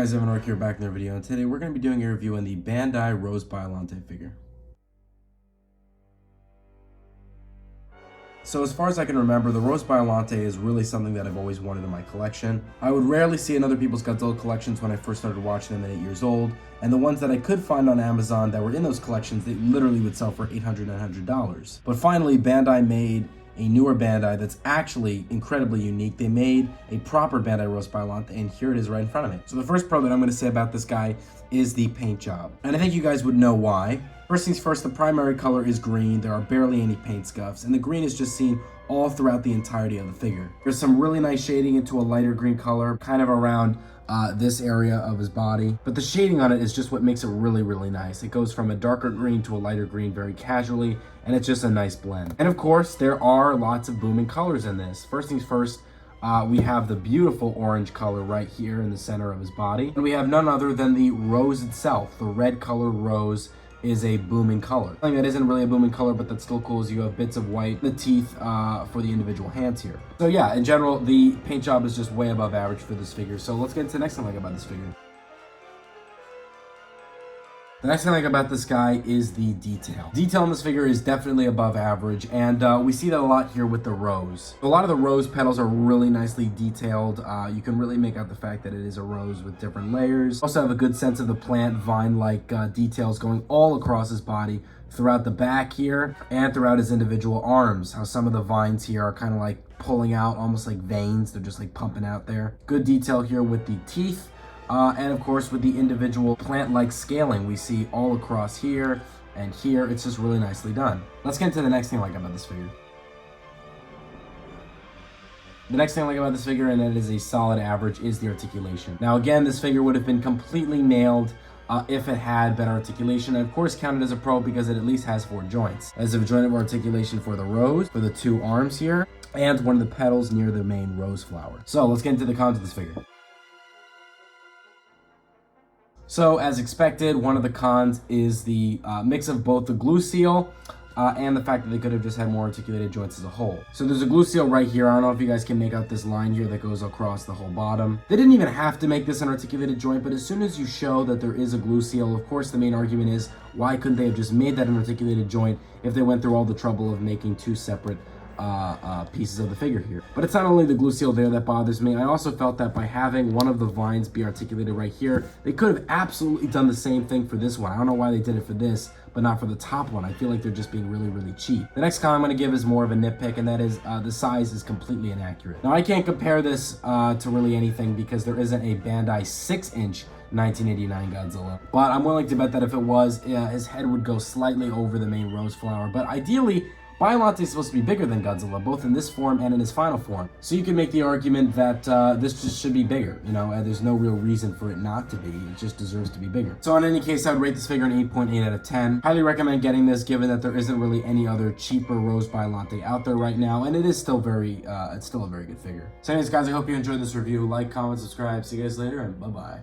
guys, Evan Ork here, back in another video, and today we're going to be doing a review on the Bandai Rose Biollante figure. So as far as I can remember, the Rose Biollante is really something that I've always wanted in my collection. I would rarely see in other people's Godzilla collections when I first started watching them at 8 years old, and the ones that I could find on Amazon that were in those collections, they literally would sell for $800 and $900. But finally, Bandai made a newer Bandai that's actually incredibly unique. They made a proper Bandai Rose Biollante, and here it is right in front of me. So the first pro that I'm going to say about this guy is the paint job. And I think you guys would know why. First things first, the primary color is green. There are barely any paint scuffs, and the green is just seen all throughout the entirety of the figure. There's some really nice shading into a lighter green color, kind of around this area of his body, but the shading on it is just what makes it really nice. It goes from a darker green to a lighter green very casually, and it's just a nice blend. And of course, there are lots of booming colors in this. First things first, we have the beautiful orange color right here in the center of his body, and we have none other than the rose itself. The red color rose is a booming color. Something that isn't really a booming color, but that's still cool, is you have bits of white in the teeth for the individual hands here. So yeah, in general, the paint job is just way above average for this figure. So let's get into the next thing I like about this figure. The next thing I like about this guy is the detail. Detail in this figure is definitely above average, and we see that a lot here with the rose. A lot of the rose petals are really nicely detailed. You can really make out the fact that it is a rose with different layers. Also have a good sense of the plant vine-like details going all across his body, throughout the back here, and throughout his individual arms. How some of the vines here are kind of like pulling out, almost like veins. They're just like pumping out there. Good detail here with the teeth. And of course with the individual plant-like scaling we see all across here and here. It's just really nicely done. Let's get into the next thing I like about this figure. The next thing I like about this figure, and it is a solid average, is the articulation. Now again, this figure would have been completely nailed if it had better articulation, and of course counted as a pro because it at least has 4 joints. As a joint of articulation for the rose, for the 2 arms here, and one of the petals near the main rose flower. So let's get into the cons of this figure. So, as expected, one of the cons is the mix of both the glue seal and the fact that they could have just had more articulated joints as a whole. So there's a glue seal right here. I don't know if you guys can make out this line here that goes across the whole bottom. They didn't even have to make this an articulated joint, but as soon as you show that there is a glue seal, of course the main argument is, why couldn't they have just made that an articulated joint if they went through all the trouble of making 2 separate pieces of the figure here. But it's not only the glue seal there that bothers me. I also felt that by having one of the vines be articulated right here, they could have absolutely done the same thing for this one. I don't know why they did it for this, but not for the top one. I feel like they're just being really cheap. The next comment I'm going to give is more of a nitpick, and that is the size is completely inaccurate. Now I can't compare this to really anything because there isn't a Bandai 6-inch 1989 Godzilla, but I'm willing to bet that if it was, his head would go slightly over the main rose flower. But ideally, Biollante is supposed to be bigger than Godzilla, both in this form and in his final form. So you can make the argument that this just should be bigger. You know, there's no real reason for it not to be. It just deserves to be bigger. So in any case, I would rate this figure an 8.8 out of 10. Highly recommend getting this, given that there isn't really any other cheaper Rose Biollante out there right now, and it is still it's still a very good figure. So anyways, guys, I hope you enjoyed this review. Like, comment, subscribe. See you guys later, and bye-bye.